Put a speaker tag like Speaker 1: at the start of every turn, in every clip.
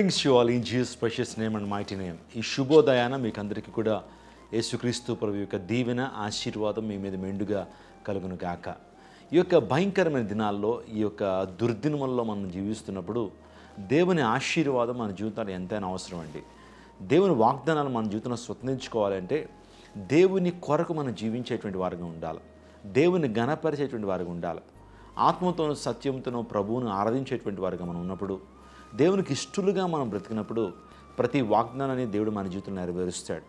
Speaker 1: Greetings to you all in Jesus' precious name and mighty name. ఈ శుభోదయాన మీకు అందరికీ కూడా యేసుక్రీస్తు ప్రభు యొక్క దీవెన ఆశీర్వాదం మీ మీద మెండుగా కలుగును గాక. ఈ యొక్క భయంకరమైన దినాల్లో ఈ యొక్క దుర్దినముల్లో మనం జీవిస్తున్నప్పుడు దేవుని ఆశీర్వాదం మన జీవితానికి ఎంతైనా అవసరం అండి. దేవుని వాగ్దానాలు మన జీవితంలో స్వతంత్రించుకోవాలంటే దేవుని కొరకు మనం జీవించేటువంటి వారుగా ఉండాలి. దేవుని ఘనపరిచేటువంటి వారుగా ఉండాలి. ఆత్మతోనూ సత్యంతోనూ ప్రభువును ఆరాధించేటువంటి వారుగా మనం ఉన్నప్పుడు, దేవునికి ఇష్టలుగా మనం బ్రతికినప్పుడు ప్రతి వాగ్దానాన్ని దేవుడు మన జీవితంలో నెరవేరుస్తాడు.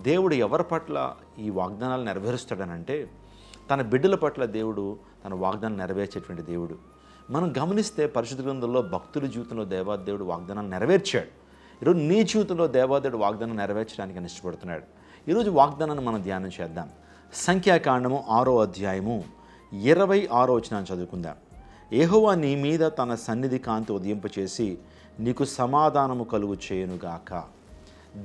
Speaker 1: దేవుడు ఎవరి పట్ల ఈ వాగ్దానాలు నెరవేరుస్తాడనంటే తన బిడ్డల పట్ల దేవుడు తన వాగ్దానం నెరవేర్చేటువంటి దేవుడు. మనం గమనిస్తే పరిశుద్ధ గ్రంథంలో భక్తుల జీవితంలో దేవాదేవుడు వాగ్దానాన్ని నెరవేర్చాడు. ఈరోజు నీ జీవితంలో దేవాదేవుడు వాగ్దానం నెరవేర్చడానికి ఆయన ఇష్టపడుతున్నాడు. ఈరోజు వాగ్దానాన్ని మనం ధ్యానం చేద్దాం. సంఖ్యాకాండము 6వ అధ్యాయము 26వ వచనాన్ని చదువుకుందాం. యెహోవా నీ మీద తన సన్నిధి కాంతి ఉదయింపచేసి నీకు సమాధానము కలుగు చేయునుగాక.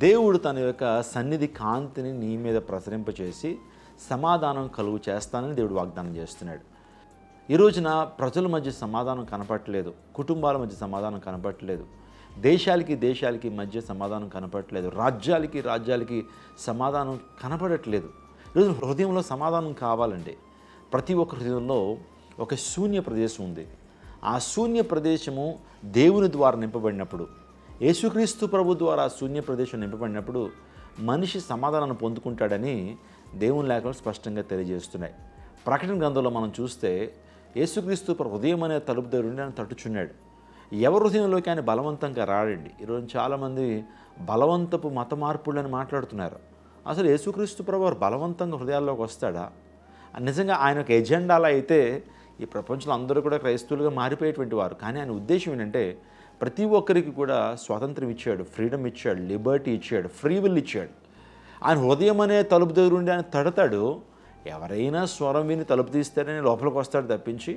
Speaker 1: దేవుడు తన యొక్క సన్నిధి కాంతిని నీ మీద ప్రసరింపచేసి సమాధానం కలుగు చేస్తానని దేవుడు వాగ్దానం చేస్తున్నాడు. ఈ రోజున ప్రజల మధ్య సమాధానం కనపడట్లేదు, కుటుంబాల మధ్య సమాధానం కనపడట్లేదు, దేశాలకి మధ్య సమాధానం కనపడట్లేదు, రాజ్యాలకి సమాధానం కనపడట్లేదు. ఈరోజు హృదయంలో సమాధానం కావాలండి. ప్రతి ఒక్క హృదయంలో ఒక శూన్య ప్రదేశం ఉంది. ఆ శూన్య ప్రదేశము దేవుని ద్వారా నింపబడినప్పుడు, యేసుక్రీస్తు ప్రభు ద్వారా శూన్య ప్రదేశం నింపబడినప్పుడు మనిషి సమాధానాన్ని పొందుకుంటాడని దేవుని లేఖలు స్పష్టంగా తెలియజేస్తున్నాయి. ప్రకటన గ్రంథంలో మనం చూస్తే యేసుక్రీస్తు ప్రభు హృదయం అనే తలుపు దగ్గర ఉండి ఆయన తట్టుచున్నాడు. ఎవరి హృదయంలోకి ఆయన బలవంతంగా రాడండి. ఈరోజు చాలామంది బలవంతపు మత మార్పులని మాట్లాడుతున్నారు. అసలు యేసుక్రీస్తు ప్రభు బలవంతంగా హృదయాల్లోకి వస్తాడా? నిజంగా ఆయన ఒక ఎజెండాలో అయితే ఈ ప్రపంచంలో అందరూ కూడా క్రైస్తవులుగా మారిపోయేటువంటి వారు. కానీ ఆయన ఉద్దేశం ఏంటంటే ప్రతి ఒక్కరికి కూడా స్వాతంత్రం ఇచ్చాడు, ఫ్రీడమ్ ఇచ్చాడు, లిబర్టీ ఇచ్చాడు, ఫ్రీ విల్ ఇచ్చాడు. ఆయన హృదయం అనే తలుపు దగ్గర ఉండి ఆయన తడతాడు. ఎవరైనా స్వరం విని తలుపు తీస్తారని లోపలికి వస్తాడు తప్పించి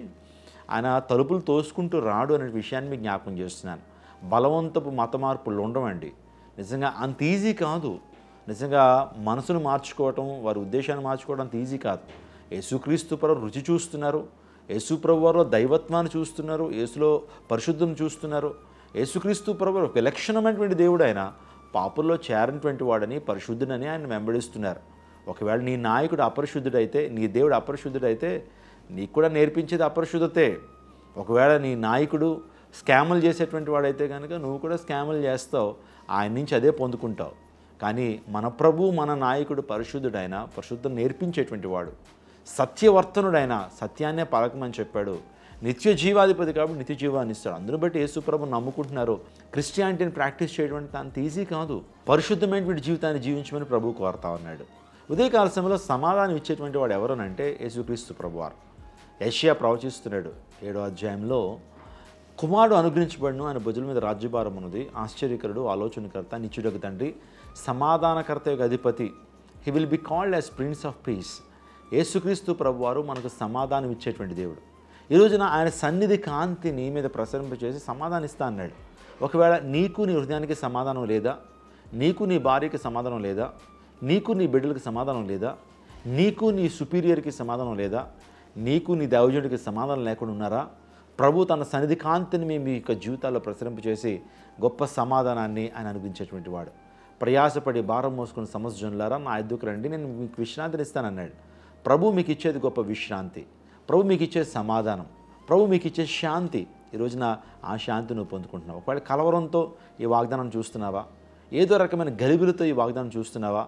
Speaker 1: ఆయన తలుపులు తోసుకుంటూ రాడు అనే విషయాన్ని మీకు జ్ఞాపకం చేస్తున్నాను. బలవంతపు మత మార్పులు ఉండవండి. నిజంగా అంత ఈజీ కాదు. నిజంగా మనసును మార్చుకోవటం, వారి ఉద్దేశాన్ని మార్చుకోవడం అంత ఈజీ కాదు. యేసుక్రీస్తు ప్రభు రుచి చూస్తున్నారు, యేసు ప్రభు వారిలో దైవత్వాన్ని చూస్తున్నారు, యేసులో పరిశుద్ధం చూస్తున్నారు. యేసుక్రీస్తు ప్రభు ఒక విలక్షణమైనటువంటి దేవుడు. ఆయన పాపుల్లో చేరినటువంటి వాడని, పరిశుద్ధుడని ఆయన వెంబడిస్తున్నారు. ఒకవేళ నీ నాయకుడు అపరిశుద్ధుడైతే, నీ దేవుడు అపరిశుద్ధుడైతే నీకు కూడా నేర్పించేది అపరిశుద్ధతే. ఒకవేళ నీ నాయకుడు స్కాములు చేసేటువంటి వాడైతే కనుక నువ్వు కూడా స్కాములు చేస్తావు, ఆయన నుంచి అదే పొందుకుంటావు. కానీ మన ప్రభు, మన నాయకుడు పరిశుద్ధుడైన, పరిశుద్ధం నేర్పించేటువంటి వాడు, సత్యవర్తనుడైన, సత్యాన్నే పలకమని చెప్పాడు. నిత్య జీవాధిపతి కాబట్టి నిత్య జీవాన్ని ఇస్తాడు. అందును బట్టి యేసు ప్రభు నమ్ముకుంటున్నారు. క్రిస్టియానిటీని ప్రాక్టీస్ చేయడం అంటే అంత ఈజీ కాదు. పరిశుద్ధమైనటువంటి జీవితాన్ని జీవించమని ప్రభు కోరుతా ఉన్నాడు. ఉదయకాల సమయంలో సమాధానం ఇచ్చేటువంటి వాడు ఎవరనంటే యేసుక్రీస్తు ప్రభువారు. యెషయా ప్రవచిస్తున్నాడు 7వ అధ్యాయంలో, కుమారుడు అనుగ్రహించబడును, ఆయన భుజాల మీద రాజ్యభారం ఉన్నది, ఆశ్చర్యకరుడు, ఆలోచనకర్త, నిత్యుడగు తండ్రి, సమాధానకర్త యొక్క అధిపతి, he will be called as prince of piece. యేసుక్రీస్తు ప్రభువారు మనకు సమాధానం ఇచ్చేటువంటి దేవుడు. ఈ రోజున ఆయన సన్నిధి కాంతి నీ మీద ప్రసరింపచేసి సమాధానం ఇస్తా అన్నాడు. ఒకవేళ నీకు నీ హృదయానికి సమాధానం లేదా, నీకు నీ భార్యకి సమాధానం లేదా, నీకు నీ బిడ్డలకి సమాధానం లేదా, నీకు నీ సుపీరియర్కి సమాధానం లేదా, నీకు నీ దైవజనుడికి సమాధానం లేకుండా ఉన్నారా? ప్రభు తన సన్నిధి కాంతిని మీ యొక్క జీవితాల్లో ప్రసరింపచేసి గొప్ప సమాధానాన్ని ఆయన అనుగ్రహించేటువంటి వాడు. ప్రయాసపడి భారం మోసుకుని సమస్యలారా నా ఎద్దుకు రండి, నేను మీకు విశ్రాంతిని ఇస్తానన్నాడు. ప్రభు మీకు ఇచ్చేది గొప్ప విశ్రాంతి, ప్రభు మీకు ఇచ్చే సమాధానం, ప్రభు మీకు ఇచ్చే శాంతి. ఈ రోజున ఆ శాంతి నువ్వు పొందుకుంటున్నావు. ఒకవేళ కలవరంతో ఈ వాగ్దానం చూస్తున్నావా, ఏదో రకమైన గలిబిలితో ఈ వాగ్దానం చూస్తున్నావా,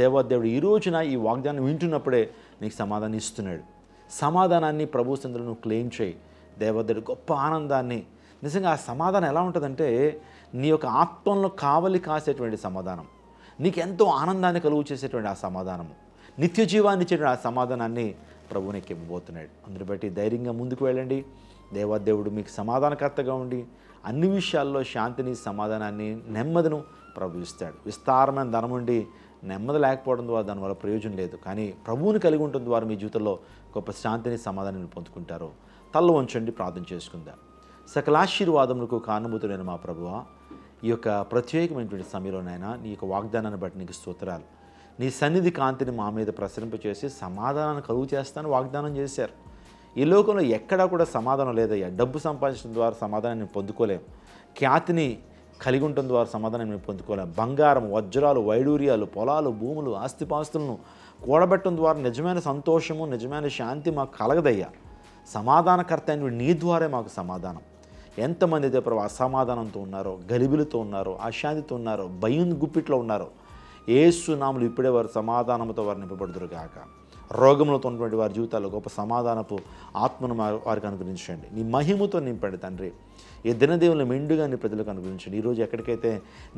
Speaker 1: దేవాదేవుడు ఈ రోజున ఈ వాగ్దానం వింటున్నప్పుడే నీకు సమాధానం ఇస్తున్నాడు. సమాధానాన్ని ప్రభు సందులో నువ్వు క్లెయిమ్ చేయి. దేవాదేవుడు గొప్ప ఆనందాన్ని, నిజంగా ఆ సమాధానం ఎలా ఉంటుందంటే నీ యొక్క ఆత్మలో కావలి కాసేటువంటి సమాధానం, నీకు ఎంతో ఆనందాన్ని కలుగు చేసేటువంటి ఆ సమాధానము, నిత్య జీవాన్ని ఇచ్చేటువంటి ఆ సమాధానాన్ని ప్రభు నీకు ఇవ్వబోతున్నాడు. అందుని బట్టి ధైర్యంగా ముందుకు వెళ్ళండి. దేవాదేవుడు మీకు సమాధానకర్తగా ఉండి అన్ని విషయాల్లో శాంతిని, సమాధానాన్ని, నెమ్మదిను ప్రభు ఇస్తాడు. విస్తారమైన ధనం ఉండి నెమ్మది లేకపోవడం ద్వారా దానివల్ల ప్రయోజనం లేదు. కానీ ప్రభువుని కలిగి ఉండడం ద్వారా మీ జీవితంలో గొప్ప శాంతిని, సమాధానాన్ని పొందుకుంటారు. తల్ల వంచండి, ప్రార్థన చేసుకుందాం. సకల ఆశీర్వాదములకు కారణభూతుడైన మా ప్రభువా, ఈ యొక్క ప్రత్యేకమైనటువంటి సమయంలోనైనా నీ యొక్క వాగ్దానాన్ని బట్టి నీకు స్తోత్రాలు. నీ సన్నిధి కాంతిని మా మీద ప్రసరింపచేసి సమాధానాన్ని కలుగు చేస్తానని వాగ్దానం చేశారు. ఈ లోకంలో ఎక్కడా కూడా సమాధానం లేదయ్యా. డబ్బు సంపాదించడం ద్వారా సమాధానాన్ని పొందుకోలేము, ఖ్యాతిని కలిగి ఉంటుంది వారు సమాధానం మేము పొందుకోలేం. బంగారం, వజ్రాలు, వైడూర్యాలు, పొలాలు, భూములు, ఆస్తిపాస్తులను కూడబెట్టడం ద్వారా నిజమైన సంతోషము, నిజమైన శాంతి మాకు కలగదయ్యా. సమాధానకర్త అయిన నీ ద్వారా మాకు సమాధానం. ఎంతమంది అయితే ప్రభు అసమాధానంతో ఉన్నారో, గలిబిలితో ఉన్నారో, అశాంతితో ఉన్నారో, భయం గుప్పిట్లో ఉన్నారో, యేసు నామములో ఇప్పుడే వారు సమాధానంతో వారు నింపబడుదురు గాక. రోగములతో ఉన్నటువంటి వారి జీవితాల్లో గొప్ప సమాధానపు ఆత్మను వారికి అనుగ్రహించండి. నీ మహిమతో నింపండి తండ్రి. ఈ దినదేవులను మెండుగా నీ ప్రజలకు అనుగ్రహించండి. ఈరోజు ఎక్కడికైతే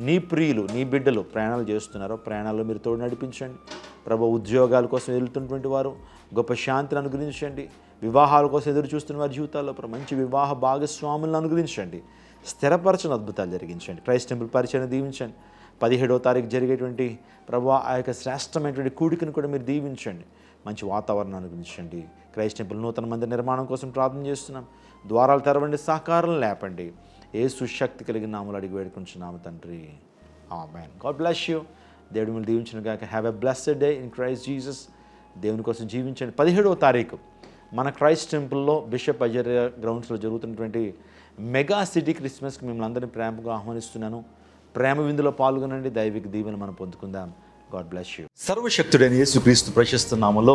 Speaker 1: నీ ప్రియులు, నీ బిడ్డలు ప్రయాణాలు చేస్తున్నారో ప్రయాణాల్లో మీరు తోడు నడిపించండి ప్రభు. ఉద్యోగాల కోసం వెళ్తున్నటువంటి వారు గొప్ప శాంతిని అనుగ్రహించండి. వివాహాల కోసం ఎదురు చూస్తున్న వారి జీవితాల్లో మంచి వివాహ భాగస్వాములను అనుగ్రహించండి. స్థిరపరచని అద్భుతాలు జరిగించండి. క్రైస్ట్ టెంపుల్ పరిచయం దీవించండి. 17వ తారీఖు జరిగేటువంటి ప్రభు ఆ యొక్క శ్రేష్టమైనటువంటి కూడికను కూడా మీరు దీవించండి. మంచి వాతావరణం అనుగ్రహించండి. క్రైస్ట్ టెంపుల్ నూతన మందిర నిర్మాణం కోసం ప్రార్థన చేస్తున్నాం. ద్వారాలు తెరవండి, సహకారం లేపండి. యేసు శక్తి కలిగిన నామములో అడిగి వేడుకుంటున్నాము తండ్రి. ఆమేన్. God bless you. దేవుడు మిమ్మల్ని దీవించును గాక. Have a blessed day in Christ Jesus. దేవుని కోసం జీవించండి. 17వ తారీఖు మన క్రైస్ట్ టెంపుల్లో బిషప్ అజర్య గ్రౌండ్స్లో జరుగుతున్నటువంటి మెగా సిటీ క్రిస్మస్కి మిమ్మల్ని అందరినీ ప్రేమగా ఆహ్వానిస్తున్నాను. ప్రేమ విందులో పాల్గొనండి. దైవిక దీవెన మనం పొందుకుందాం. God bless you. సర్వశక్తుడైన యేసుక్రీస్తు ప్రశస్త నామములో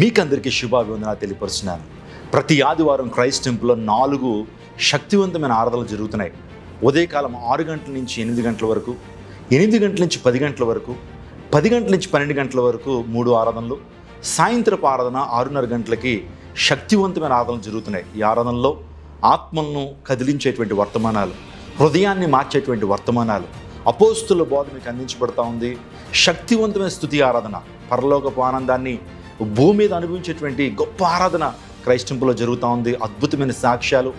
Speaker 1: మీకందరికీ శుభాభివందనాలు తెలియపరుస్తున్నాను. ప్రతి ఆదివారం క్రైస్ట్ టెంపుల్లో 4 శక్తివంతమైన ఆరాధనలు జరుగుతున్నాయి. ఉదయకాలం 6 గంటల నుంచి 8 గంటల వరకు, 8 గంటల నుంచి 10 గంటల వరకు, 10 గంటల నుంచి 12 గంటల వరకు 3 ఆరాధనలు, సాయంత్రపు ఆరాధన 6:30 గంటలకి శక్తివంతమైన ఆరాధనలు జరుగుతున్నాయి. ఈ ఆరాధనలో ఆత్మలను కదిలించేటువంటి వర్తమానాలు, హృదయాన్ని మార్చేటువంటి వర్తమానాలు, అపోస్తుల బోధ మీకు అందించబడతా ఉంది. శక్తివంతమైన స్తుతి ఆరాధన, పరలోకపు ఆనందాన్ని భూమి మీద అనుభవించేటువంటి గొప్ప ఆరాధన క్రైస్ట్ టెంపుల్లో జరుగుతూ ఉంది. అద్భుతమైన సాక్ష్యాలు,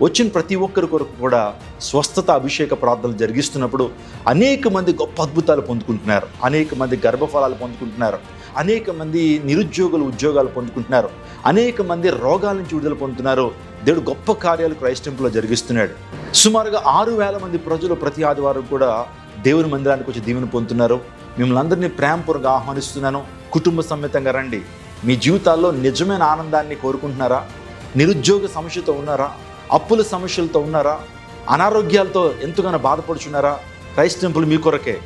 Speaker 1: వచ్చిన ప్రతి ఒక్కరి కొరకు కూడా స్వస్థత అభిషేక ప్రార్థనలు జరిగిస్తున్నప్పుడు అనేక మంది గొప్ప అద్భుతాలు పొందుకుంటున్నారు. అనేక మంది గర్భఫలాలు పొందుకుంటున్నారు. అనేక మంది నిరుద్యోగులు ఉద్యోగాలు పొందుకుంటున్నారు. అనేక మంది రోగాల నుంచి విడుదల పొందుతున్నారు. దేవుడు గొప్ప కార్యాలు క్రైస్ట్ టెంపుల్లో జరిగిస్తున్నాడు. సుమారుగా 6,000 మంది ప్రజలు ప్రతి ఆదివారం కూడా దేవుని మందిరానికి వచ్చి దీవెన పొందుతున్నారు. మిమ్మల్ని అందరినీ ప్రేమపూర్వకంగా ఆహ్వానిస్తున్నాను. కుటుంబ సమేతంగా రండి. మీ జీవితాల్లో నిజమైన ఆనందాన్ని కోరుకుంటున్నారా? నిరుద్యోగ సమస్యతో ఉన్నారా? అప్పుల సమస్యలతో ఉన్నారా? అనారోగ్యాలతో ఎంతగానో బాధపడుచున్నారా? క్రైస్ట్ టెంపుల్ మీ కొరకే.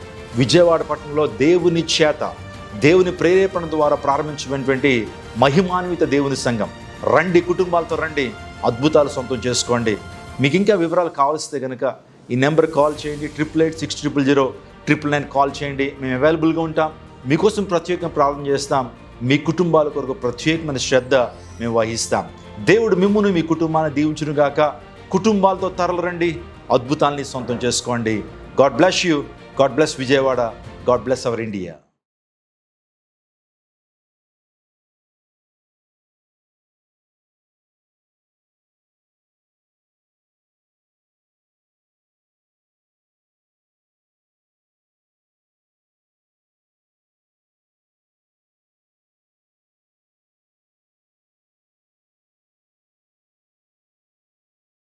Speaker 1: విజయవాడ పట్టణంలో దేవుని చేత, దేవుని ప్రేరేపణ ద్వారా ప్రారంభించినటువంటి మహిమాన్విత దేవుని సంఘం. రండి, కుటుంబాలతో రండి, అద్భుతాలు సొంతం చేసుకోండి. మీకు ఇంకా వివరాలు కావాల్సితే కనుక ఈ నెంబర్ కాల్ చేయండి. 888-600-999 కాల్ చేయండి. మేము అవైలబుల్గా ఉంటాం. మీకోసం ప్రత్యేకంగా ప్రార్థన చేస్తాం. మీ కుటుంబాల కొరకు ప్రత్యేకమైన శ్రద్ధ మేము వహిస్తాం. దేవుడు మిమ్మును మీ కుటుంబాన్ని దీవించును గాక. కుటుంబాలతో తరలిరండి, అద్భుతాల్ని సొంతం చేసుకోండి. God bless you. God bless Vijayawada. God bless our India.